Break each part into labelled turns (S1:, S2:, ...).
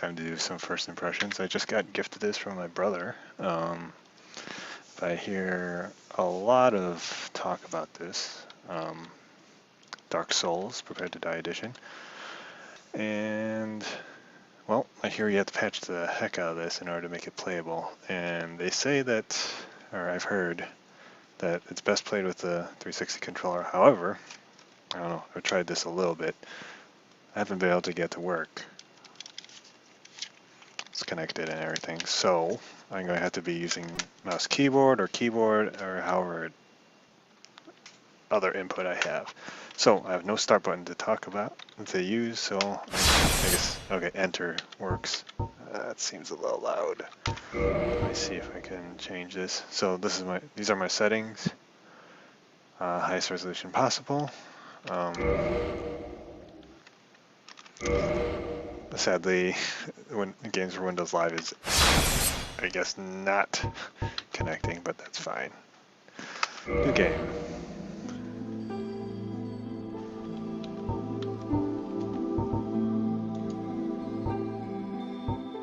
S1: time to do some first impressions. I just got gifted this from my brother. I hear a lot of talk about this. Dark Souls, Prepare to Die edition. And, well, I hear you have to patch the heck out of this in order to make it playable. And they say that, or I've heard, that it's best played with the 360 controller. However, I don't know, I've tried this a little bit. I haven't been able to get to work. It's connected and everything, so I'm going to have to be using mouse keyboard or however other input I have. So I have no start button to talk about, to use, so I guess, okay, enter works. That seems a little loud. Let me see if I can change this. So these are my settings. Highest resolution possible. Sadly, when games for Windows Live is, I guess, not connecting, but that's fine. New game.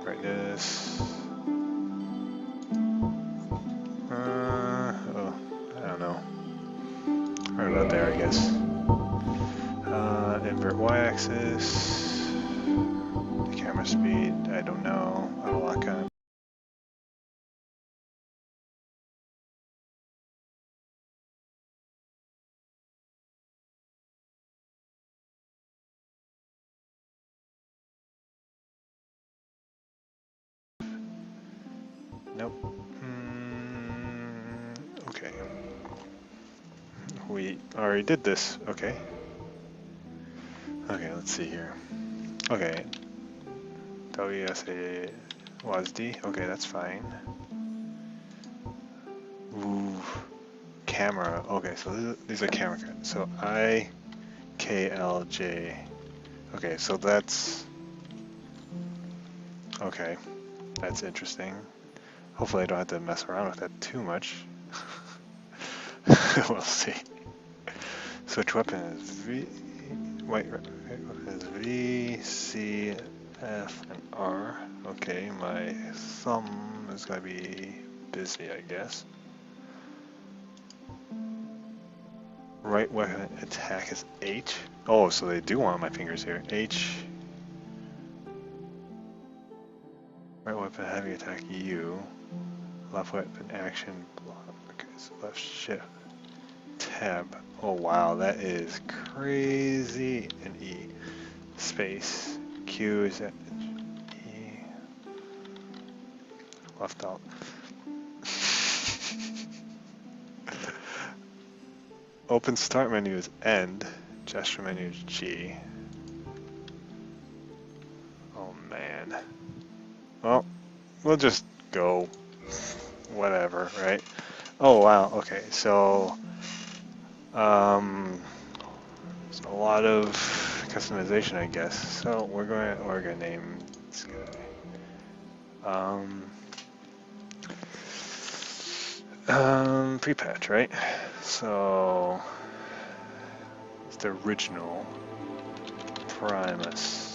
S1: Brightness. Oh, I don't know. Right about there, I guess. Invert y-axis. Camera speed, I don't know. Auto lock on. Nope. Okay. We already did this. Okay. Okay, let's see here. Okay. WSA WASD. Okay, that's fine. Ooh. Camera. Okay, so these are camera cards. So IKLJ. Okay, so that's... Okay. That's interesting. Hopefully I don't have to mess around with that too much. We'll see. Switch weapon is white weapon is V, C, F, and R. Okay, my thumb is gonna be busy, I guess. Right weapon attack is H. Oh, so they do want my fingers here. H. Right weapon heavy attack U. Left weapon action block. Okay, so left shift. Tab. Oh wow, that is crazy. And E. Space. Q is at E. Left out. Open start menu is end. Gesture menu is G. Oh man. Well, we'll just go. Whatever, right? Oh wow, okay, so there's a lot of customization, I guess. So we're gonna name this guy pre-patch, right? So it's the original Primus.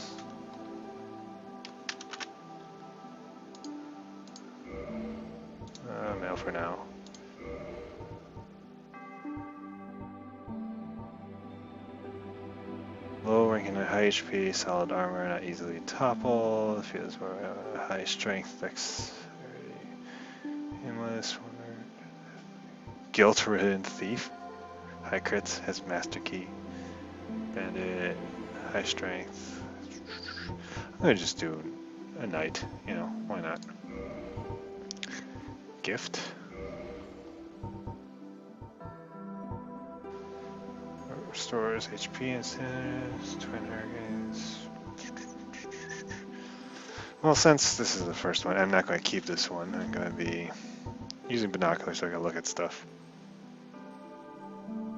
S1: Male for now. Low ranking at high HP, solid armor, not easily toppled. Feels more high strength, dexterity, aimless, guilt-ridden thief. High crits, has master key. Bandit, high strength. I'm gonna just do a knight, you know, why not? Gift. Restores HP instance, twin hurricanes. Well, since this is the first one, I'm not going to keep this one. I'm going to be using binoculars so I can look at stuff.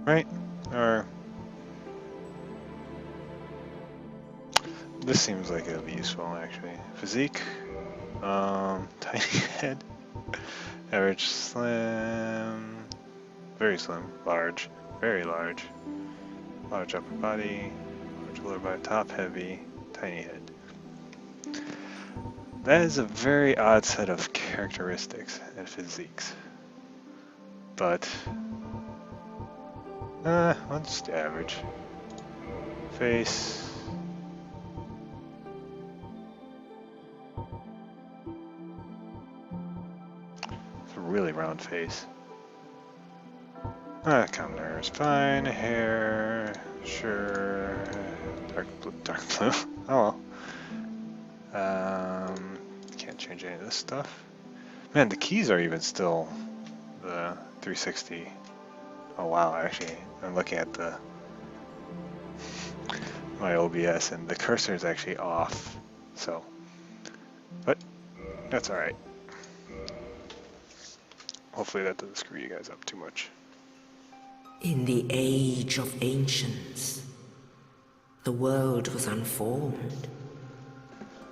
S1: Right? Or... this seems like it'll be useful, actually. Physique. Tiny head. Average slim. Very slim. Large. Very large. Large upper body. Large lower body. Top heavy. Tiny head. That is a very odd set of characteristics and physiques. But, I'll just average. Face. It's a really round face. Counter is fine. Hair, sure. Dark blue. Oh well. Can't change any of this stuff. Man, the keys are even still the 360. Oh wow, actually, I'm looking at my OBS and the cursor is actually off. So, but that's all right. Hopefully that doesn't screw you guys up too much.
S2: In the age of ancients, the world was unformed,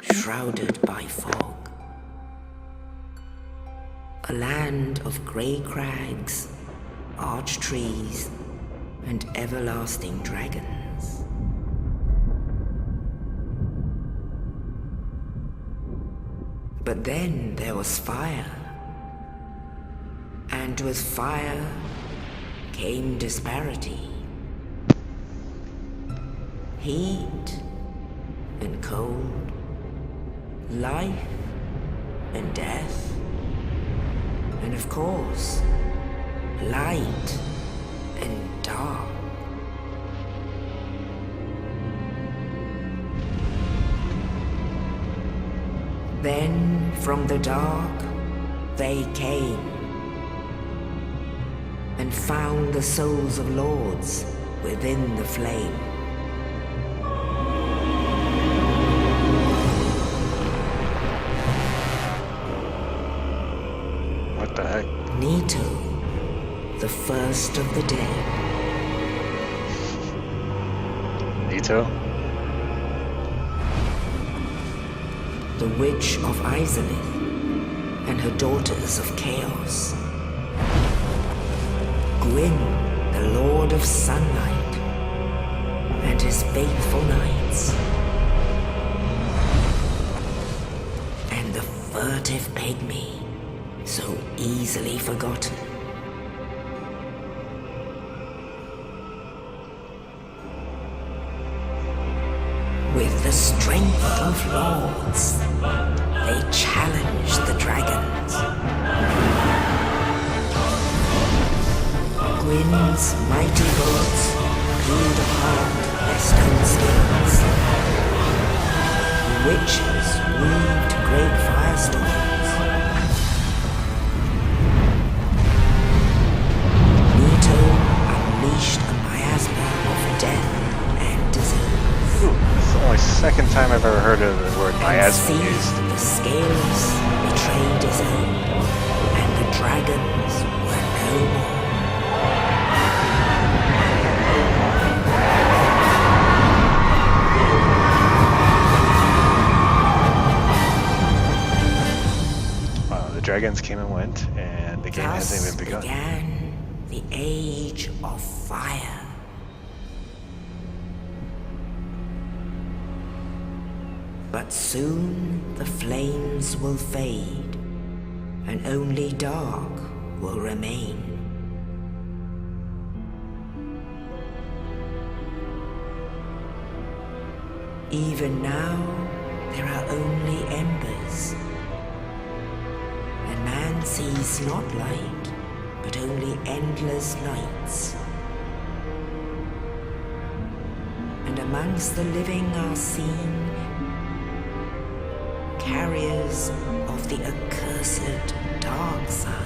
S2: shrouded by fog. A land of grey crags, arch trees, and everlasting dragons. But then there was fire, and with fire came disparity. Heat and cold, life and death, and of course, light and dark. Then from the dark they came and found the souls of lords within the flame.
S1: What the heck?
S2: Nito, the first of the dead.
S1: Nito?
S2: The Witch of Izalith and her daughters of Chaos. Gwyn, the Lord of Sunlight, and his faithful knights. And the furtive pygmy, so easily forgotten. With the strength of lords, they challenged the dragons. Gwyn's mighty bullets peeled apart their stone skins. The witches weaved great firestorms. Nito unleashed a miasma of death and disease.
S1: Ooh, it's the only second time I've ever heard of the word miasma used.
S2: The scales betrayed his own, and the dragons were no more.
S1: The dragons came and went, and the game hasn't even begun.
S2: Began the age of fire. But soon the flames will fade, and only dark will remain. Even now, there are only embers. And man sees not light, but only endless nights. And amongst the living are seen carriers of the accursed dark side.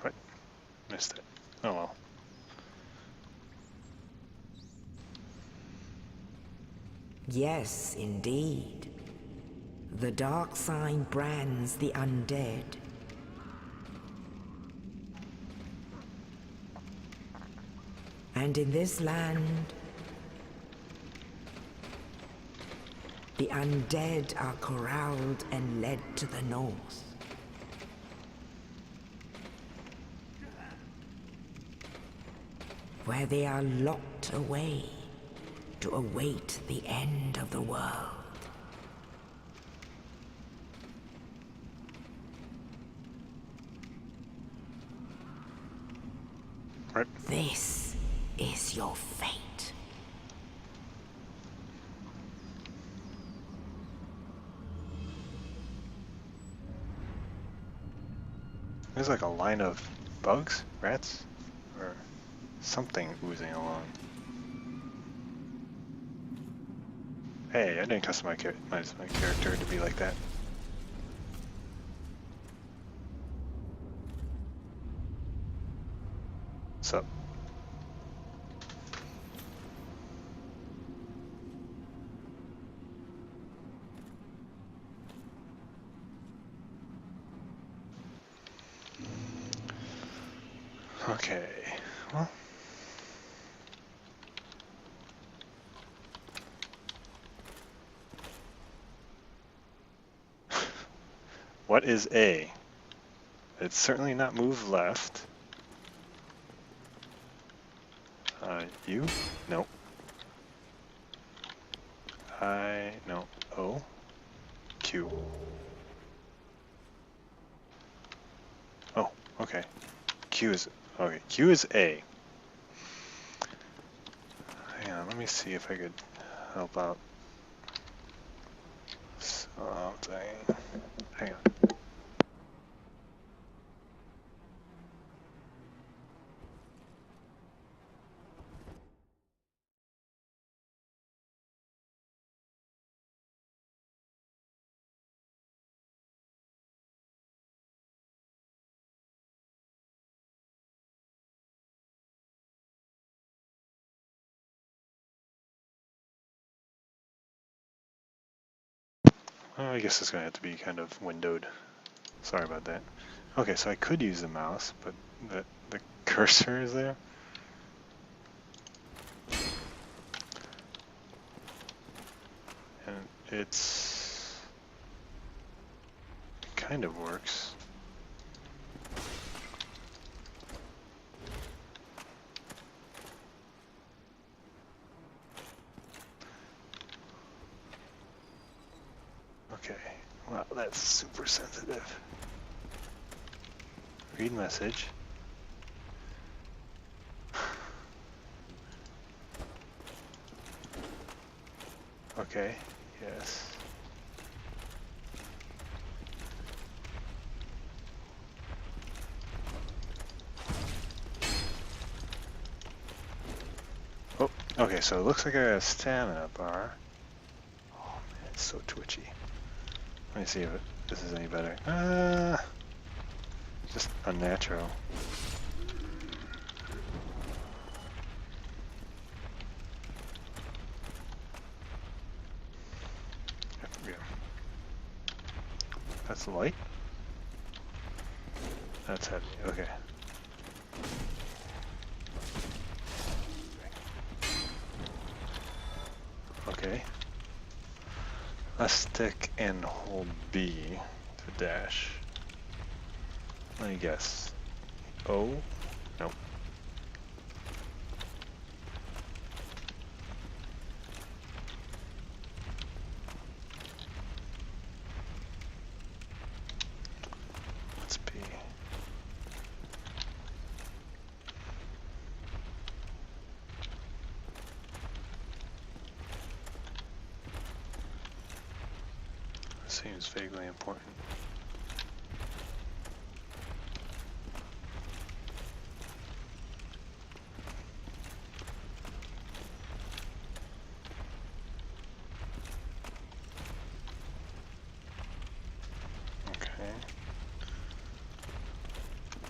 S1: What? Missed it. Oh well.
S2: Yes, indeed. The dark sign brands the undead. And in this land, The undead are corralled and led to the north. Where they are locked away to await the end of the world.
S1: Right.
S2: This is your fate.
S1: There's like a line of bugs, rats, or something oozing along. Hey, I didn't customize my character to be like that. What's up? Okay, well. What is A? It's certainly not move left. U? No. I, no. O? Q. Oh, okay. Q is, okay, Q is A. Hang on, let me see if I could help out. Something. Hang on. Oh, I guess it's gonna have to be kind of windowed. Sorry about that. Okay, so I could use the mouse, but the cursor is there. And it's kind of works. Okay, wow, that's super sensitive. Read message. Okay, yes. Oh, okay, so it looks like I got a stamina bar. Oh man, it's so twitchy. Let me see if this is any better. Just unnatural. Yeah. That's light? That's heavy, okay. Okay. Let's stick and hold B to dash. Let me guess. O? Nope. Let's B. Seems vaguely important. Okay.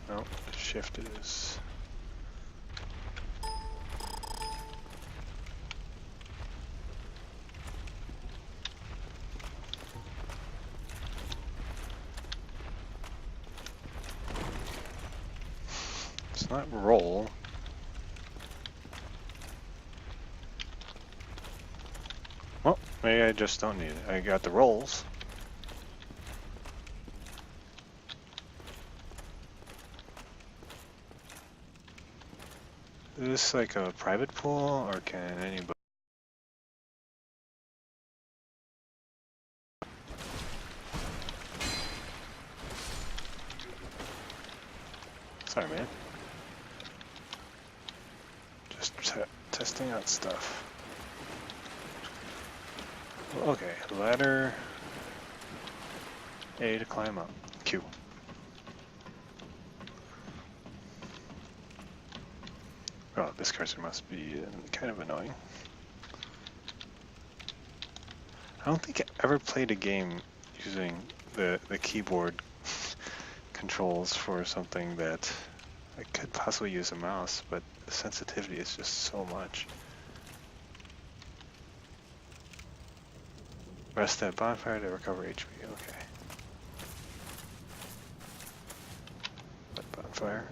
S1: No, shift is. It's not roll. Well, Maybe I just don't need it. I got the rolls. Is this like a private pool, or can anybody? Sorry, man. Just testing out stuff. Okay, ladder. A to climb up. Q. Oh, this cursor must be kind of annoying. I don't think I ever played a game using the keyboard controls for something that I could possibly use a mouse, but the sensitivity is just so much. Rest at bonfire to recover HP. Okay. At bonfire.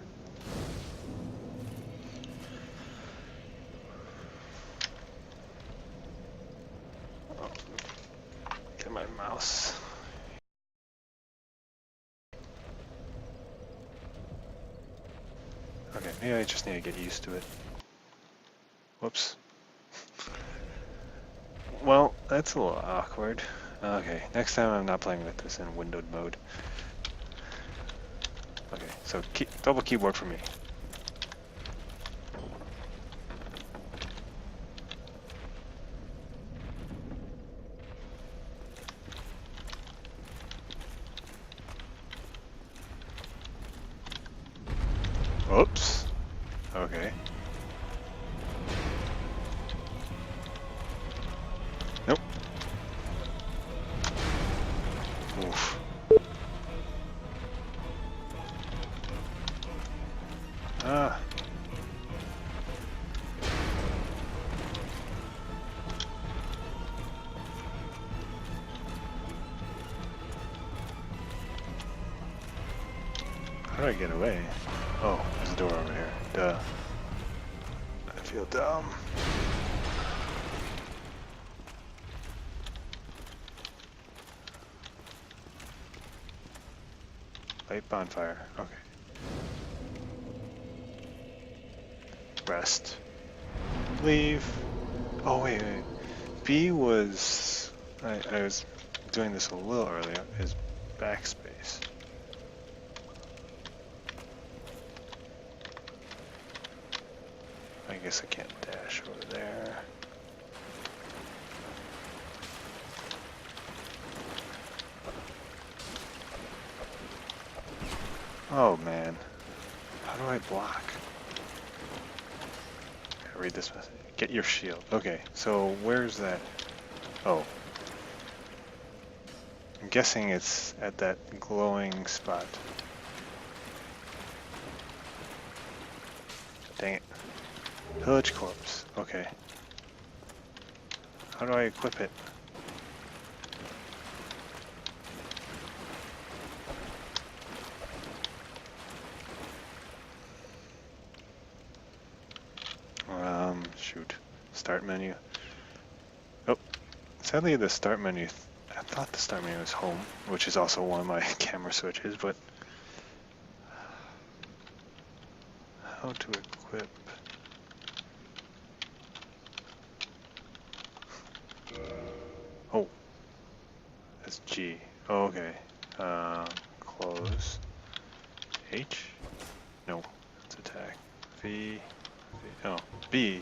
S1: Oh, get my mouse. Okay, maybe I just need to get used to it. Whoops. Well, that's a little awkward. Okay, next time I'm not playing with this in windowed mode. Okay, so double keyboard for me. Oops. Okay. Nope. Oof. Ah. How do I get away? Oh, there's a door over here. Duh. I feel dumb. Light bonfire. Okay. Rest. Leave. Oh, wait. B was... I was doing this a little earlier. Is backspace. I guess I can't dash over there. Oh man, how do I block? I read this message. Get your shield. Okay, so where's that? Oh. I'm guessing it's at that glowing spot. Dang it. Pillage corpse. Okay. How do I equip it? Shoot. Start menu. Oh, sadly the start menu, I thought the start menu was home, which is also one of my camera switches, but how to equip? Oh, that's G. Oh, okay. Close. H? No, that's attack. V. Oh, B.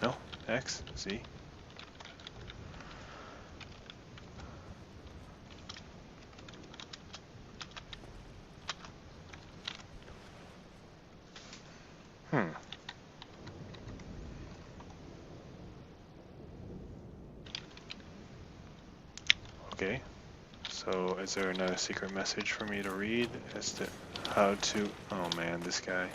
S1: No, X, Z. Okay. So is there another secret message for me to read as to how to... Oh man, this guy.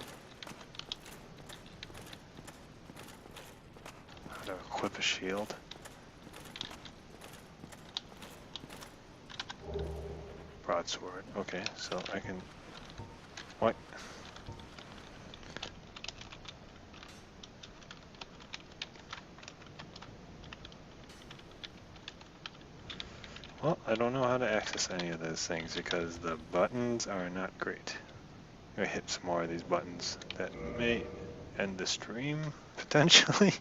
S1: How to equip a shield. Broadsword. Okay, so I can... What? Well, I don't know how to access any of those things because the buttons are not great. I'm gonna hit some more of these buttons that may end the stream, potentially.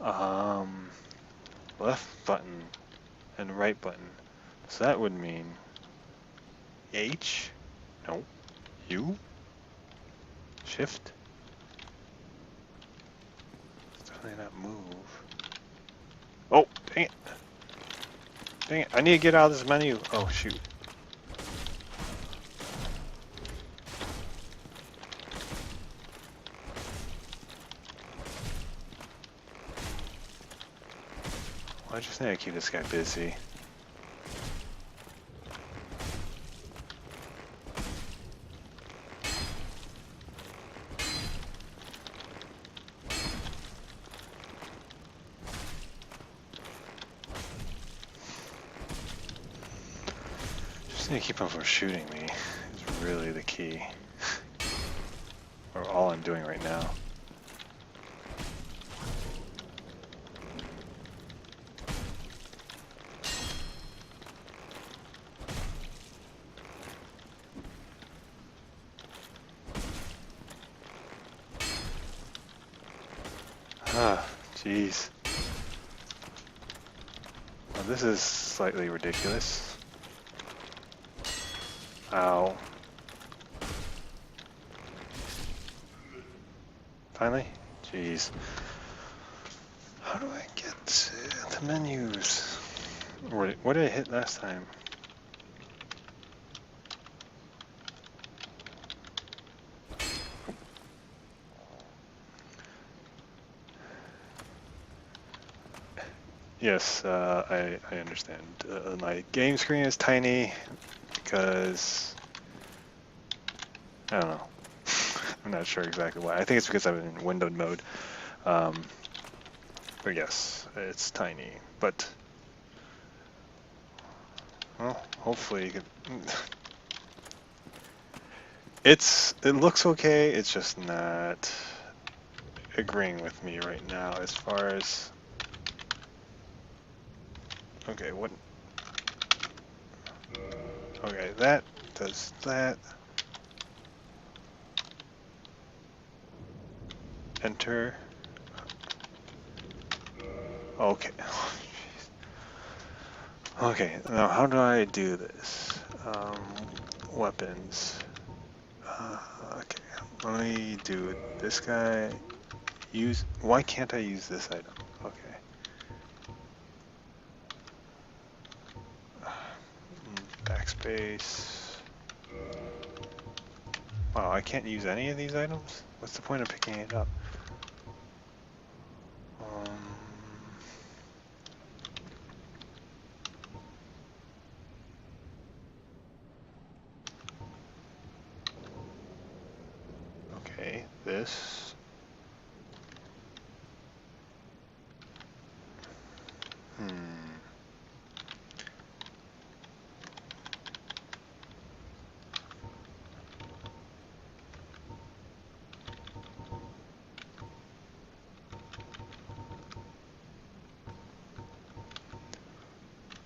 S1: Left button and right button. So that would mean H? No. U? Shift? It's definitely not move. Oh, dang it. Dang it, I need to get out of this menu. Oh, shoot. Well, I just need to keep this guy busy. Just need to keep him from shooting me. Is really the key. Or all I'm doing right now. Ah, jeez. Well, this is slightly ridiculous. Ow. Finally? Jeez. How do I get to the menus? What did I hit last time? Yes, I understand. My game screen is tiny because I don't know. I'm not sure exactly why. I think it's because I'm in windowed mode. But yes, it's tiny. But well, hopefully you can. It looks okay. It's just not agreeing with me right now as far as. Okay, what? Okay, that does that. Enter. Okay. Okay, now how do I do this? Weapons. Okay, let me do this guy. Use. Why can't I use this item? Okay. Backspace. Wow, I can't use any of these items? What's the point of picking it up? Okay, this.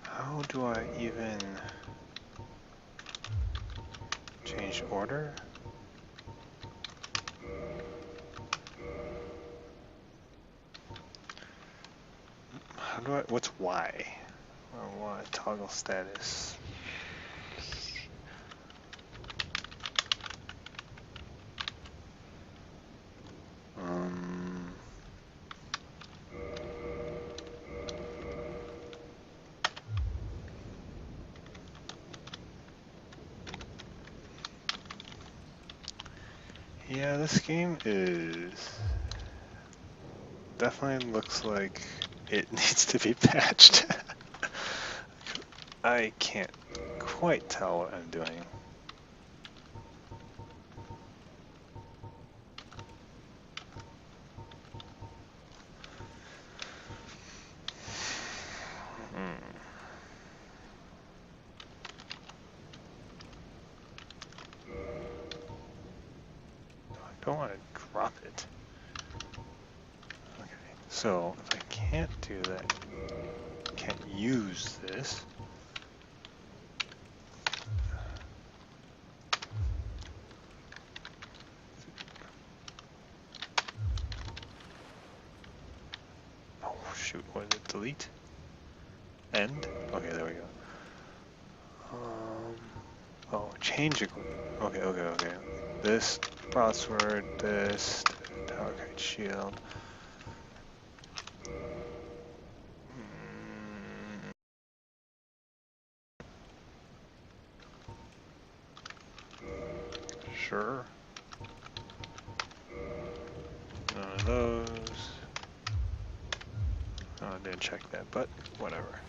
S1: How do I even change order? How do I, what's Y? Or Y, toggle status. Yeah, this game is definitely looks like it needs to be patched. I can't quite tell what I'm doing. I don't want to drop it. Okay, so if I can't do that, can't use this. Oh shoot, what did it delete? End? Okay, there we go. Oh, change it. Okay. This crossword, this tower crate shield. Sure. None of those. Oh, I didn't check that, but whatever.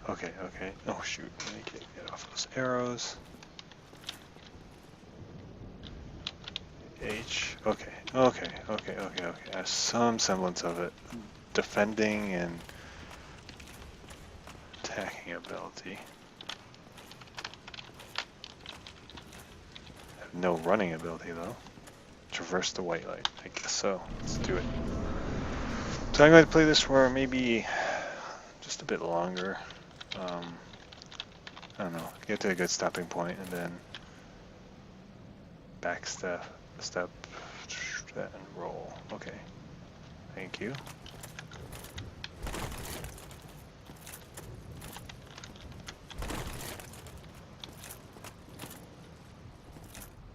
S1: Okay. Oh shoot, I need to get off those arrows. H. Okay. I have some semblance of it. Defending and attacking ability. I have no running ability though. Traverse the white light. I guess so. Let's do it. So I'm going to play this for maybe just a bit longer. I don't know. Get to a good stopping point and then back step, that and roll. Okay. Thank you.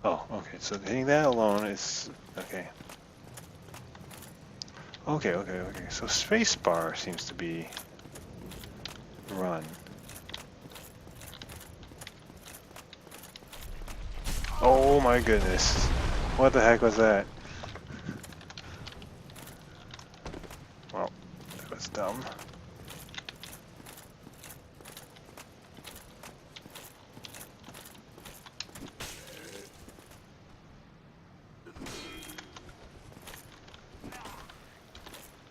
S1: Oh, okay. So hitting that alone is okay. Okay. So spacebar seems to be run. Oh my goodness. What the heck was that? Well, that was dumb.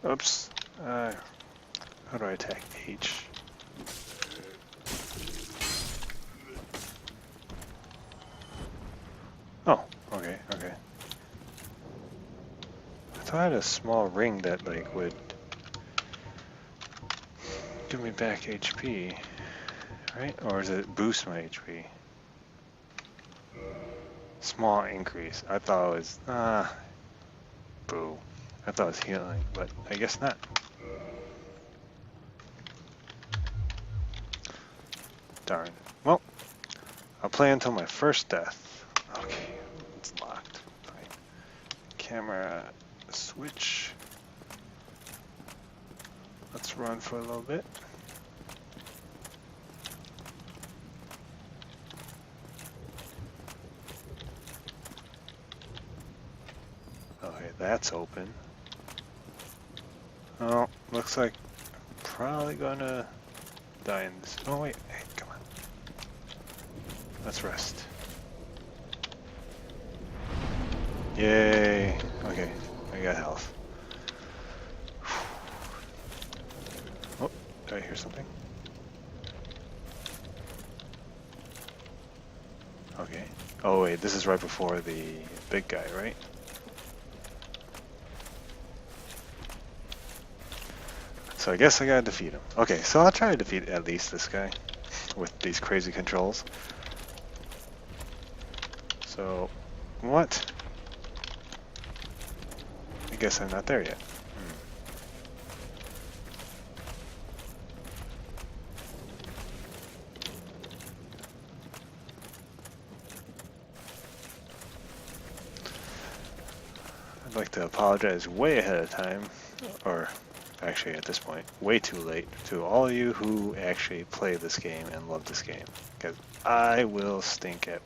S1: Oops. How do I attack H? Oh, okay. I thought I had a small ring that like would give me back HP, right? Or does it boost my HP? Small increase. I thought it was boo. I thought it was healing, but I guess not. Darn. Well, I'll play until my first death. Okay, it's locked. Fine. Camera switch. Let's run for a little bit. Okay, that's open. Oh, looks like I'm probably gonna die in this. Oh wait, hey, come on. Let's rest. Yay. Okay, I got health. Oh, did I hear something? Okay. Oh wait, this is right before the big guy, right? So I guess I gotta defeat him. Okay, so I'll try to defeat at least this guy with these crazy controls. So, what? I guess I'm not there yet. I'd like to apologize way ahead of time, or actually at this point, way too late, to all of you who actually play this game and love this game, because I will stink at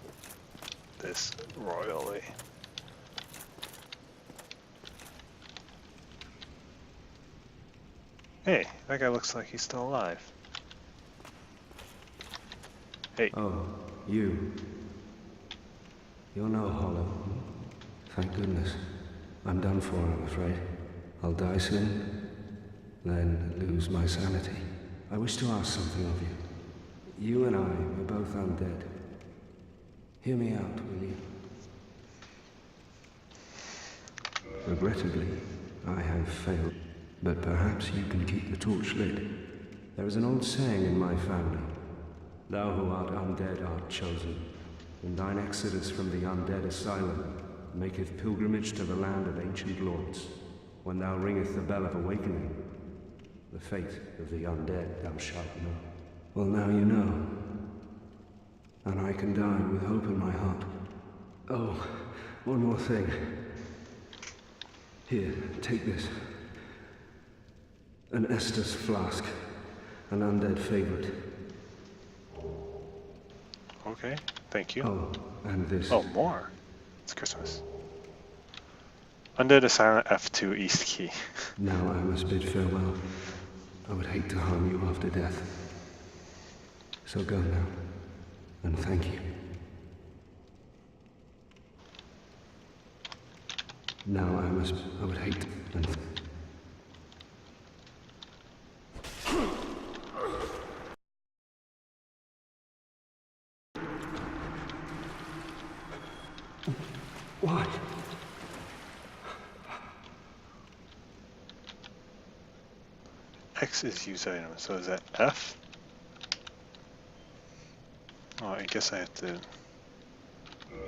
S1: this royally. Hey, that guy looks like he's still alive. Hey.
S3: Oh, you. You're no hollow. Thank goodness. I'm done for, I'm afraid. I'll die soon, then lose my sanity. I wish to ask something of you. You and I are both undead. Hear me out, will you? Regrettably, I have failed. but perhaps you can keep the torch lit. There is an old saying in my family. Thou who art undead art chosen, and thine exodus from the undead asylum maketh pilgrimage to the land of ancient lords. When thou ringeth the bell of awakening, the fate of the undead thou shalt know. Well, now you know. And I can die with hope in my heart. Oh, one more thing. Here, take this. An Estus flask. An undead favorite.
S1: Okay, thank you.
S3: Oh, and this.
S1: Oh, more. It's Christmas. Undead Asylum F2 East Key.
S3: Now I must bid farewell. I would hate to harm you after death. So go now, and thank you. Now I would hate and... Why?
S1: X is use item, so is that F? Oh, I guess I have to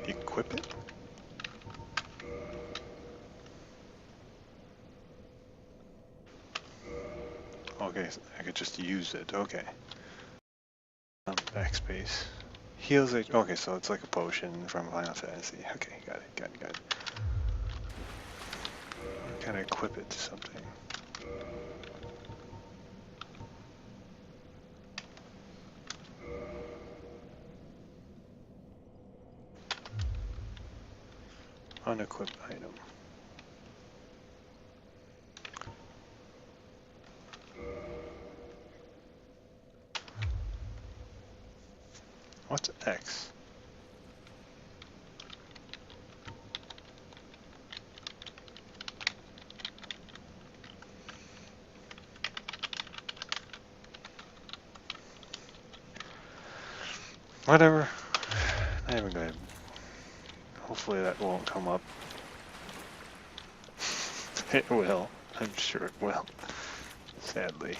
S1: equip it? Okay, so I could just use it, okay. Backspace. Heals it, okay, so it's like a potion from Final Fantasy. Okay, got it. Can I equip it to something? Unequipped item. What's X? Whatever. Not even good. Hopefully that won't come up. It will. I'm sure it will. Sadly.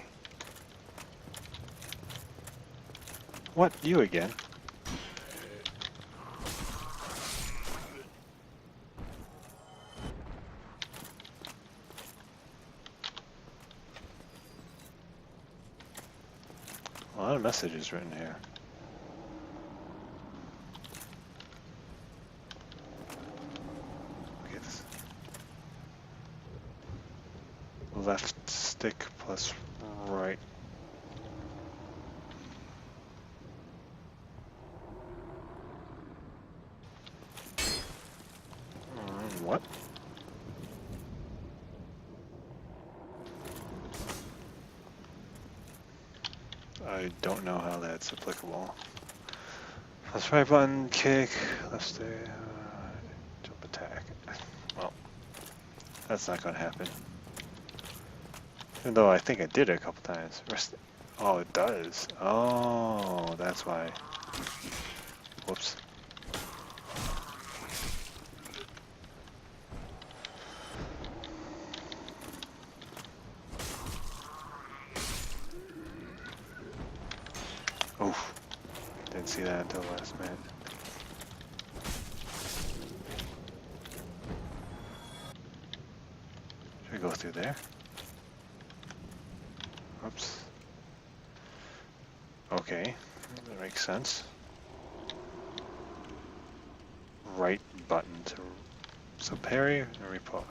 S1: What? You again? A lot of messages written here. Okay, this. Left stick plus right. What? I don't know how that's applicable. Press right button, kick, left stick, jump attack. Well, that's not gonna happen. Even though I think I did it a couple times. Oh, it does. Oh, that's why. Whoops. Oof. Didn't see that until last minute. Should I go through there? Oops. Okay, that makes sense. Right button to... So parry or riposte?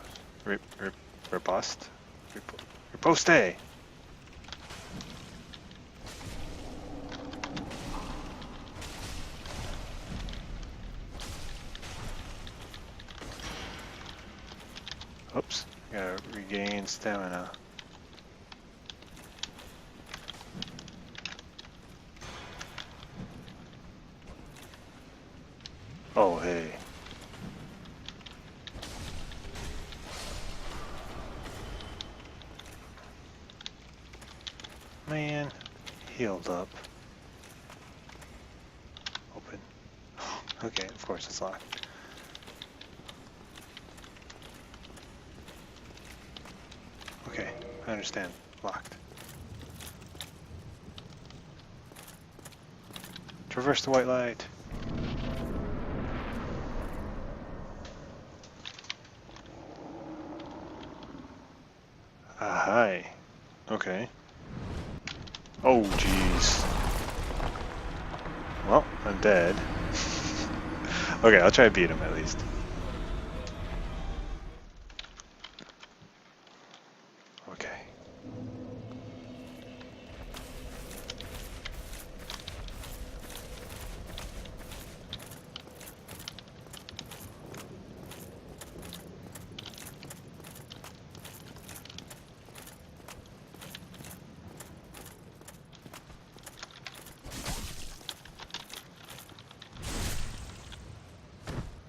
S1: Riposte? Riposte! Oops, gotta regain stamina. Oh, hey. Man, healed up. Open. Okay, of course it's locked. Okay, I understand. Locked. Traverse the white light. Ah, hi. Okay. Oh, jeez. Well, I'm dead. Okay, I'll try to beat him at least. Okay.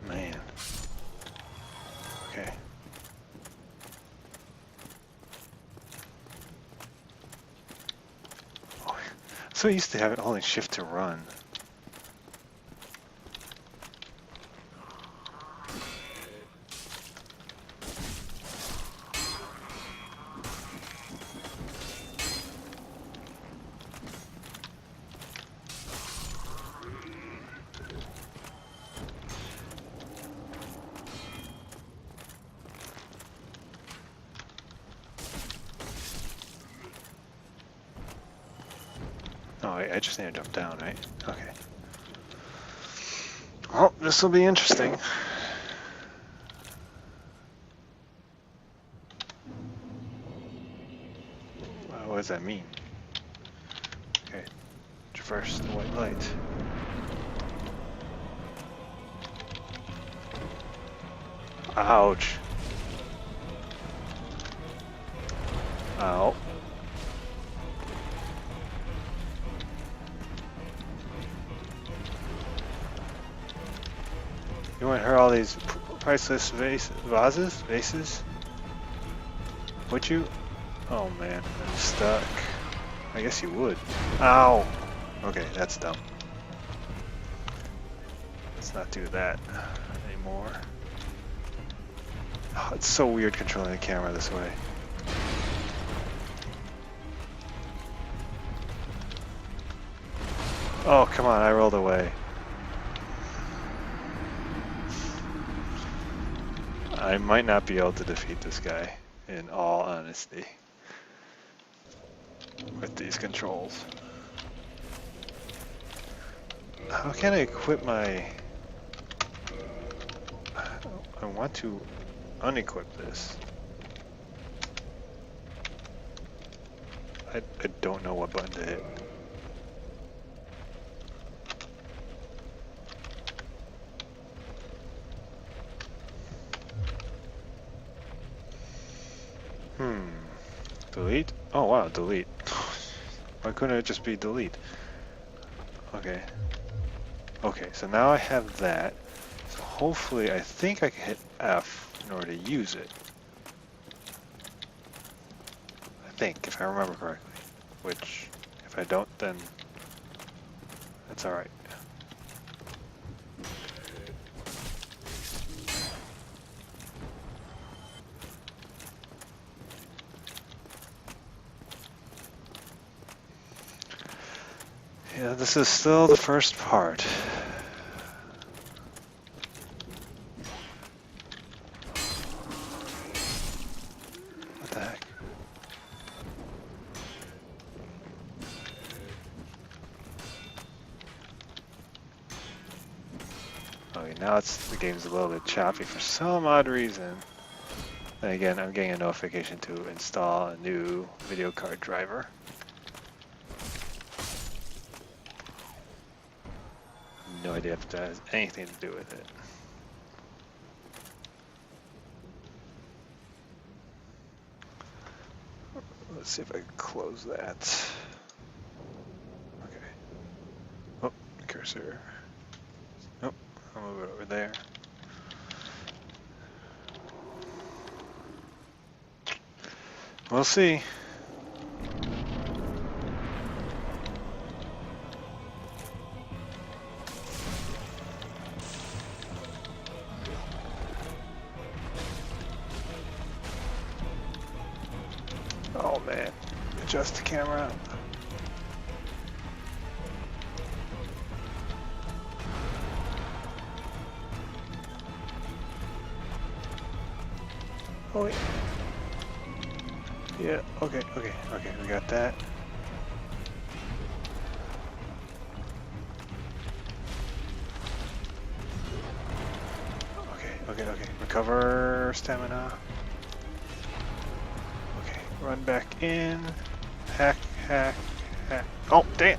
S1: Man. Okay. Oh, so used to have it holding shift to run. Oh, I just need to jump down, right? Okay. Well, this will be interesting. What does that mean? Okay. Traverse the white light. Ouch. Ow. You want to hear all these priceless vases? Would you? Oh man, I'm stuck. I guess you would. Ow! Okay, that's dumb. Let's not do that anymore. Oh, it's so weird controlling the camera this way. Oh, come on, I rolled away. I might not be able to defeat this guy, in all honesty, with these controls. How can I equip my... I want to unequip this. I don't know what button to hit. Delete? Oh wow, delete. Why couldn't it just be delete? Okay. Okay, so now I have that. So hopefully, I think I can hit F in order to use it. I think, if I remember correctly. Which, if I don't, then that's alright. Yeah, this is still the first part. What the heck? Okay, now the game's a little bit choppy for some odd reason. And again, I'm getting a notification to install a new video card driver. No idea if that has anything to do with it. Let's see if I can close that. Okay. Oh, cursor. Nope, I'll move it over there. We'll see. Oh man, adjust the camera. Oh wait. Yeah, okay, we got that. Okay, recover stamina. Okay, run back in. Hack. Oh, damn!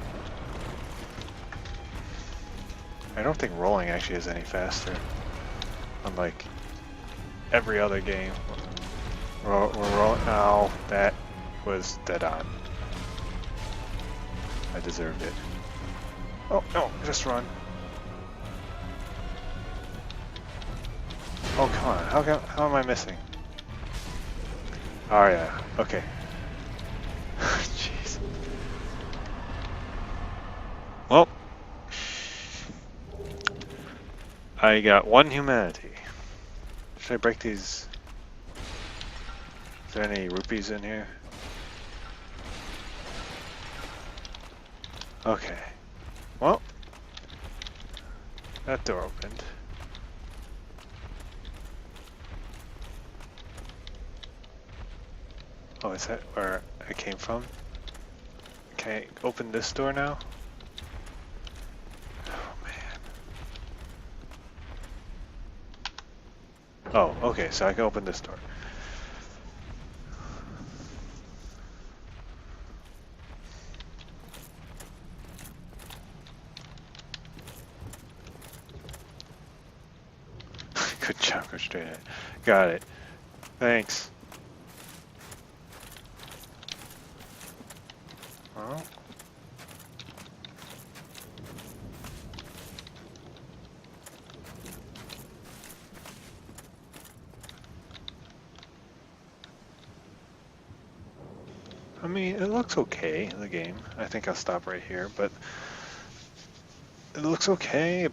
S1: I don't think rolling actually is any faster. Unlike every other game. We're rolling. Oh, that was dead on. I deserved it. Oh, no, just run. Oh, come on. How am I missing? Oh, yeah. Okay. Jeez. Well, I got 1 humanity. Should I break these? Is there any rupees in here? Okay. Well, that door opened. Oh, is that where I came from? Can I open this door now? Oh, man. Oh, okay, so I can open this door. Good job, go straight ahead. Got it. Thanks. Well. I mean, it looks okay, the game. I think I'll stop right here, but it looks okay.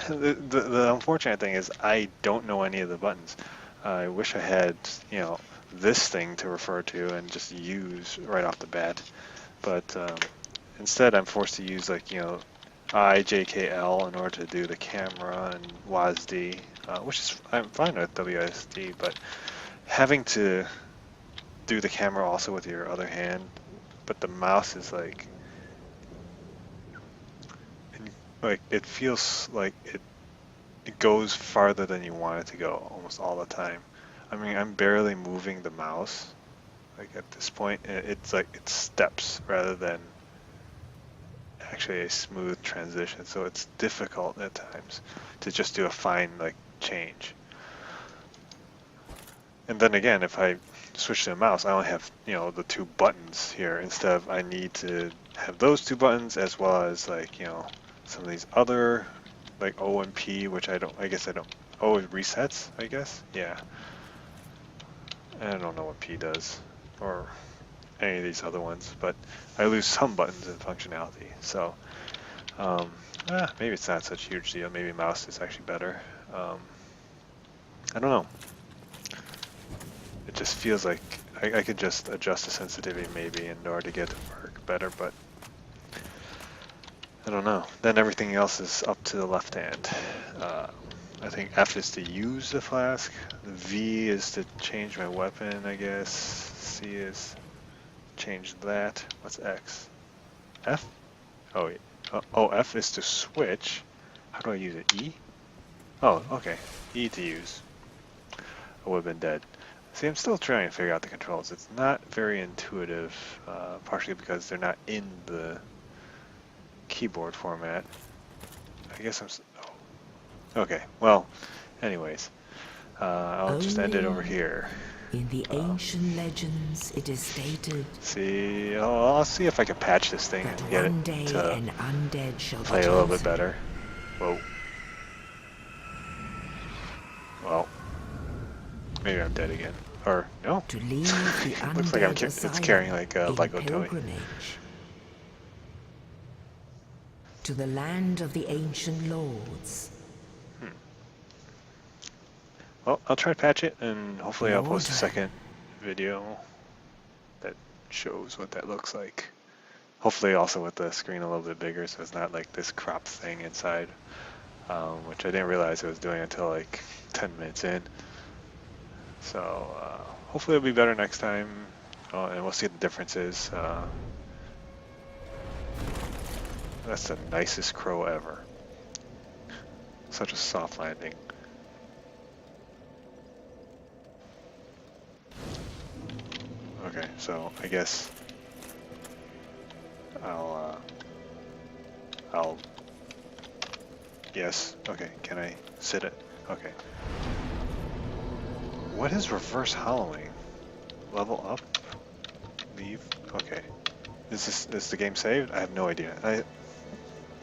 S1: The unfortunate thing is I don't know any of the buttons. I wish I had, you know, this thing to refer to and just use right off the bat. But instead I'm forced to use, like, you know, I, J, K, L in order to do the camera and WASD, which is, I'm fine with WSD, but having to do the camera also with your other hand, but the mouse is like it feels like it goes farther than you want it to go almost all the time. I mean, I'm barely moving the mouse. Like at this point, it's like it steps rather than actually a smooth transition. So it's difficult at times to just do a fine like change. And then again, if I switch to the mouse, I only have, you know, the 2 buttons here instead of I need to have those 2 buttons as well as, like, you know, some of these other like O and P, which I guess I don't. Oh, it resets, I guess. Yeah. I don't know what P does or any of these other ones, but I lose some buttons in functionality. So maybe it's not such a huge deal. Maybe mouse is actually better. I don't know. It just feels like I could just adjust the sensitivity maybe in order to get it to work better, but I don't know. Then everything else is up to the left hand. I think F is to use the flask. V is to change my weapon, I guess. C is change that. What's X? F? Oh, wait. Oh, F is to switch. How do I use it? E? Oh, okay. E to use. I would have been dead. See, I'm still trying to figure out the controls. It's not very intuitive, partially because they're not in the keyboard format. I guess okay, well, anyways, I'll just end it over here.
S2: In the ancient legends, it is stated.
S1: See, I'll see if I can patch this thing and get it to
S2: an undead shall
S1: play a little bit better. Whoa. Well, maybe I'm dead again. Or no?
S2: To leave the
S1: Looks like it's carrying like a Lego toy.
S2: To the land of the ancient lords.
S1: Well, I'll try to patch it, and hopefully I'll post a second video. that shows what that looks like. Hopefully also with the screen a little bit bigger so it's not like this crop thing inside, which I didn't realize it was doing until like 10 minutes in. So hopefully it'll be better next time, and we'll see the differences. That's the nicest crow ever. Such a soft landing. Okay, so I guess I'll, yes, okay, can I sit it? Okay. What is reverse hollowing? Level up? Leave? Okay. Is the game saved? I have no idea.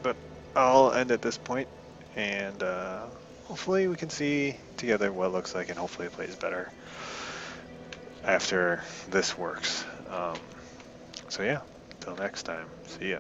S1: But I'll end at this point, and hopefully we can see together what it looks like, and hopefully it plays better after this works. So yeah, until next time, see ya.